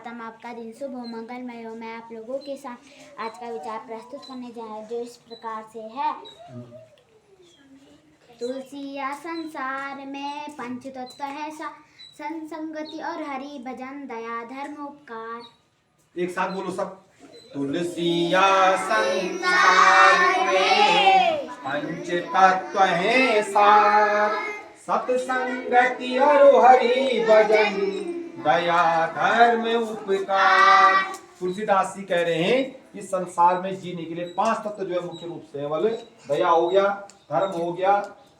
सुप्रभातम, आपका दिन शुभ हो, मंगलमय हो। मैं आप लोगों के साथ आज का विचार प्रस्तुत करने जा रहा हूँ जो इस प्रकार से है। तुलसी या संसार में पंच तत्व है संगति और हरि भजन, दया धर्म उपकार। एक साथ बोलो सब। तुलसी या संसार में पंच तत्व है सार, सत्संगति और हरि भजन, दया धर्म उपकार। तुलसीदास जी कह रहे हैं इस संसार में जीने के लिए 5 तत्व जो है मुख्य रूप से है। दया हो गया, धर्म हो गया,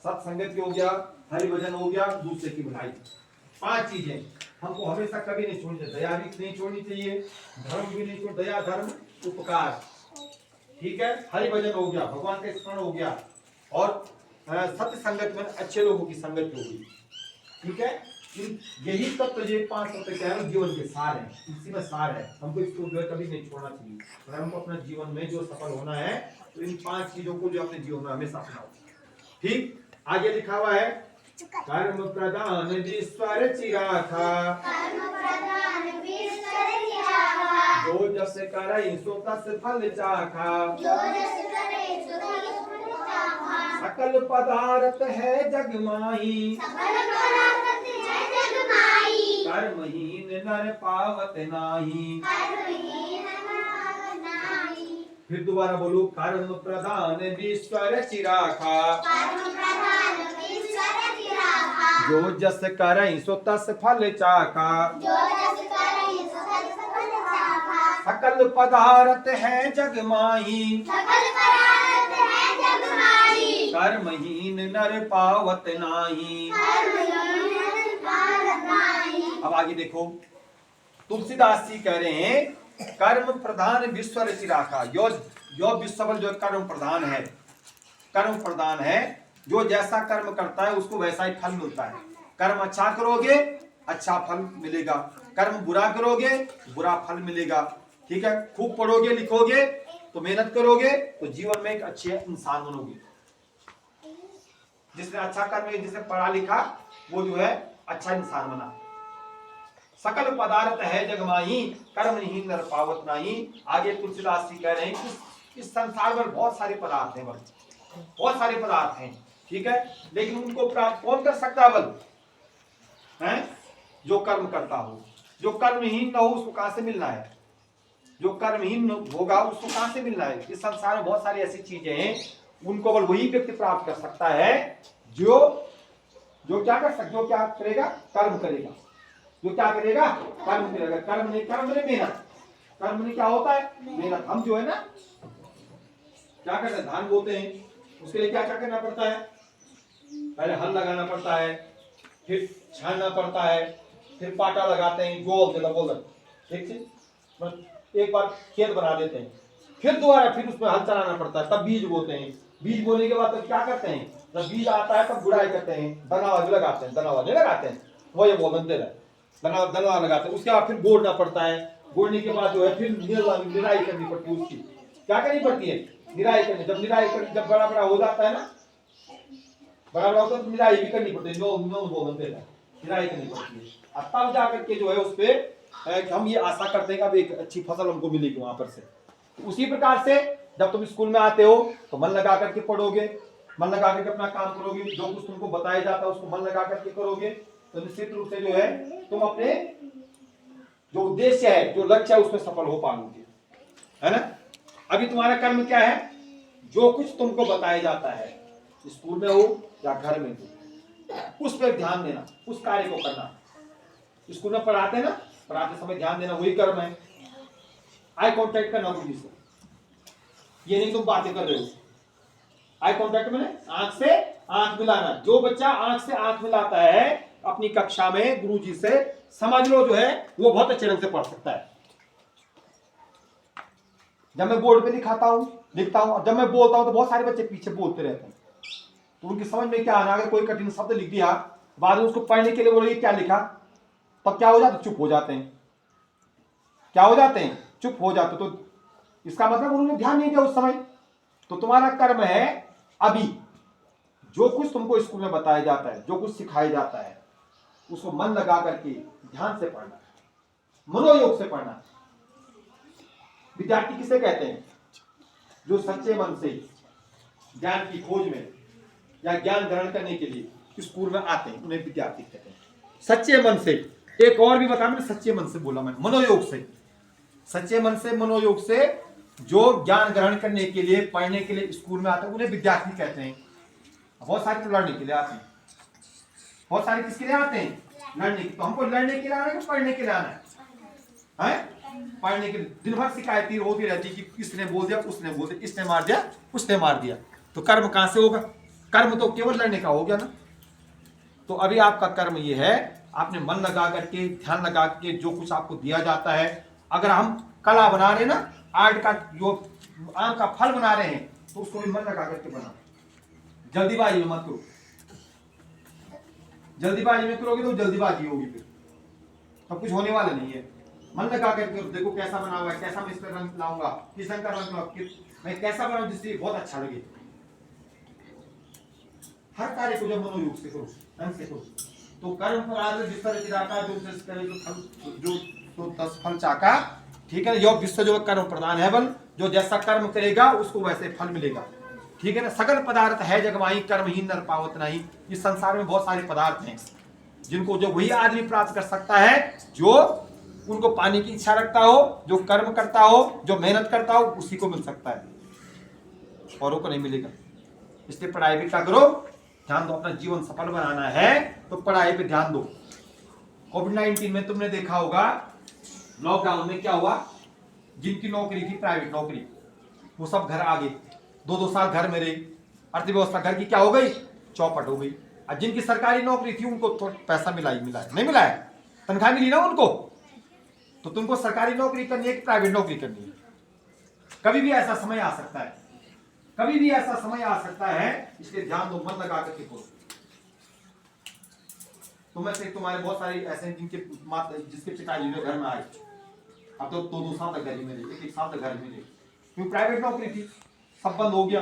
सत्संगति हो गया, हरि भजन हो गया, दूसरे की भलाई। 5 चीजें हमको हमेशा कभी नहीं छोड़नी चाहिए। दया भी नहीं छोड़नी चाहिए, धर्म भी नहीं छोड़, दया धर्म उपकार, ठीक है। हरि भजन हो गया, भगवान का स्मरण हो गया, और सत्य संगत में अच्छे लोगों की संगत हो गई, ठीक है। यही तत्व ये 5 तत्व क्या है, जीवन के सार है, इसी में सार है। हमको इसको जो है कभी नहीं छोड़ना चाहिए। और हमको अपना जीवन में जो सफल होना है तो इन 5 चीजों को जो अपने जीवन में हमेशा अपनाओ, ठीक। आगे लिखा हुआ है, कर्म प्रधान ईश्वर चिराखा, जो जस करे सो तस फल चाखा, सकल पदार्थ है जग माही, कर्महीन नर पावत नाही। फिर दोबारा बोलो, कर्म प्रधान ईश्वर चिराखा, जो जस करई सो तस फल चाखा, सकल पदार्थ है जग माही, कर्महीन नर पावत नाही। अब आगे देखो, तुलसीदास जी कह रहे हैं कर्म प्रधान विश्व चिराखा, यो विश्व जो कर्म प्रधान है, कर्म प्रधान है, जो जैसा कर्म करता है उसको वैसा ही फल मिलता है। कर्म अच्छा करोगे अच्छा फल मिलेगा, कर्म बुरा करोगे बुरा फल मिलेगा, ठीक है। खूब पढ़ोगे लिखोगे तो मेहनत करोगे तो जीवन में एक अच्छे इंसान बनोगे। जिसने अच्छा कर्म, जिसने पढ़ा लिखा वो जो है अच्छा इंसान बना। सकल पदार्थ है जगमाही, कर्महीन नर पावत नाही। आगे तुलसीदास जी कह रहे हैं कि इस संसार में बहुत सारे पदार्थ हैं, बहुत सारे पदार्थ हैं, ठीक है। लेकिन उनको प्राप्त कौन कर सकता है? बल है जो कर्म करता हो। जो कर्महीन न हो उसको कहां से मिलना है? जो कर्महीन होगा उसको कहां से मिलना है? इस संसार में बहुत सारी ऐसी चीजें हैं, उनको बल वही व्यक्ति प्राप्त कर सकता है जो क्या कर सकता, जो क्या करेगा? कर्म करेगा। जो क्या करेगा? कर्म करेगा। कर्म नहीं मेहनत। कर्म नहीं क्या होता है? मेहनत। हम जो है ना क्या करते हैं, धान बोते हैं, उसके लिए क्या क्या करना पड़ता है? पहले हल लगाना पड़ता है, फिर छानना पड़ता है, फिर पाटा लगाते हैं, गोल ठीक है। एक बार खेत बना देते हैं, फिर दोबारा फिर उसमें हल चलाना पड़ता है, तब बीज बोते हैं। बीज बोने के बाद तो क्या करते हैं, जब बीज आता है तब गुड़ाई करते हैं, दना लगाते हैं, वो ये बोलते हैं, दना लगाते हैं। उसके बाद फिर गोड़ना पड़ता है, गोड़ने के बाद जो है फिर निराई करनी पड़ती है। उसकी क्या करनी पड़ती है? निराई करनी। जब बड़ा बड़ा हो जाता है ना, बड़ा बड़ा होता है तो निराई भी करनी पड़ती है, निराई करनी पड़ती है। और तब जाकर के जो है उस पे हम ये आशा करते हैं कि अब एक अच्छी फसल हमको मिलेगी वहां पर से। उसी प्रकार से जब तुम स्कूल में आते हो तो मन लगा करके पढ़ोगे, मन लगा करके अपना काम करोगे, जो कुछ तुमको बताया जाता है उसको मन लगा करके करोगे, तो निश्चित रूप से जो है तुम अपने जो उद्देश्य है, जो लक्ष्य है, उसमें सफल हो पाओगे, है ना। अभी तुम्हारा कर्म क्या है? जो कुछ तुमको बताया जाता है, स्कूल में हो या घर में हो, उस पर ध्यान देना, उस कार्य को करना। स्कूल में पढ़ाते हैं ना, पढ़ाते समय ध्यान देना, वही कर्म है। आई कांटेक्ट करना गुरु जी से, ये नहीं तुम बातें कर रहे हो। आई कांटेक्ट में आंख से आंख मिलाना। जो बच्चा आंख से आंख मिलाता है अपनी कक्षा में गुरु जी से, समझ लो जो है वो बहुत अच्छे ढंग से पढ़ सकता है। जब मैं बोर्ड पे लिखता हूं और जब मैं बोलता हूं तो बहुत सारे बच्चे पीछे बोलते रहते हैं, तो उनकी समझ में क्या आना, अगर कोई कठिन शब्द लिख दिया, बाद में उसको पढ़ने के लिए बोले क्या लिखा, तब क्या हो जाता? चुप हो जाते हैं। क्या हो जाते हैं? चुप हो जाते। तो इसका मतलब उन्होंने ध्यान नहीं दिया उस समय। तो तुम्हारा कर्म है अभी जो कुछ तुमको स्कूल में बताया जाता है, जो कुछ सिखाया जाता है, उसको मन लगा करके ध्यान से पढ़ना, मनोयोग से पढ़ना। विद्यार्थी किसे कहते हैं? जो सच्चे मन से ज्ञान की खोज में या ज्ञान ग्रहण करने के लिए स्कूल में आते हैं, उन्हें विद्यार्थी कहते हैं। सच्चे मन से, एक और भी बता, मैंने सच्चे मन से बोला, मैंने मनोयोग से, सच्चे मन से मनोयोग से जो ज्ञान ग्रहण करने के लिए पढ़ने के लिए स्कूल में आते हैं उन्हें विद्यार्थी कहते हैं। बहुत सारे तो लड़ने के लिए आते हैं, बहुत सारे किसके लिए आते हैं? लड़ने के। तो हमको लड़ने के लिए आना है कि पढ़ने के लिए आना है? पढ़ने के लिए। दिन भर शिकायती होती रहती कि इसने बोल दिया, उसने बोल दिया, इसने मार दिया, उसने मार दिया, तो कर्म कहां से होगा? कर्म तो केवल लड़ने का हो गया ना। तो अभी आपका कर्म ये है, आपने मन लगा करके, ध्यान लगा के जो कुछ आपको दिया जाता है, अगर हम कला बना रहे हैं ना, आर्ट का जो आम का फल बना रहे हैं, तो उसको भी मन लगा करके बनाओ। जल्दीबाजी में मत करो, जल्दीबाजी में करोगे तो जल्दीबाजी होगी, फिर सब कुछ होने वाला नहीं है। मन लगा करके देखो कैसा बना हुआ है, कैसा मैं इस पर रंग लाऊंगा, किस रंग का रंग लाऊंगा, मैं कैसा बनाऊं जिससे बहुत अच्छा लगे। हर कार्य को जब मनोयोग से करो, ढंग से करो, तो कर्म पर जिस तरह की जो दस करे जो फल, जो तो 10 फल चाका, ठीक है ना। यो विश्व जो कर्म प्रदान है बल, जो जैसा कर्म करेगा उसको वैसे फल मिलेगा, ठीक है ना। सकल पदार्थ है जगमाही, कर्महीन नर पावत नहीं। इस संसार में बहुत सारे पदार्थ हैं जिनको जो वही आदमी प्राप्त कर सकता है जो उनको पाने की इच्छा रखता हो, जो कर्म करता हो, जो मेहनत करता हो, उसी को मिल सकता है, औरों को नहीं मिलेगा। इसलिए पढ़ाई भी क्या करो, ध्यान दो। अपना जीवन सफल बनाना है तो पढ़ाई पे ध्यान दो। कोविड-19 में तुमने देखा होगा, लॉकडाउन में क्या हुआ, जिनकी नौकरी थी प्राइवेट नौकरी, वो सब घर आ गए, 2-2 साल घर में रहे, अर्थव्यवस्था घर की क्या हो गई, चौपट हो गई। और जिनकी सरकारी नौकरी थी उनको थोड़ा पैसा मिला है, नहीं मिला है, तनख्वाह मिली ना उनको। तो तुमको सरकारी नौकरी करनी है कि प्राइवेट नौकरी करनी है? कभी भी ऐसा समय आ सकता है, कभी भी ऐसा समय आ सकता है, इसलिए ध्यान दो, मन लगा करके करो। तुम्हें से तुम्हारे बहुत सारे ऐसे हैं जिसके पिताजी जो घर में आए, अब तो 2-2 साल तक घर में रहे, 1-1 साल तक घर में रहे, क्योंकि प्राइवेट नौकरी थी, सब बंद हो गया।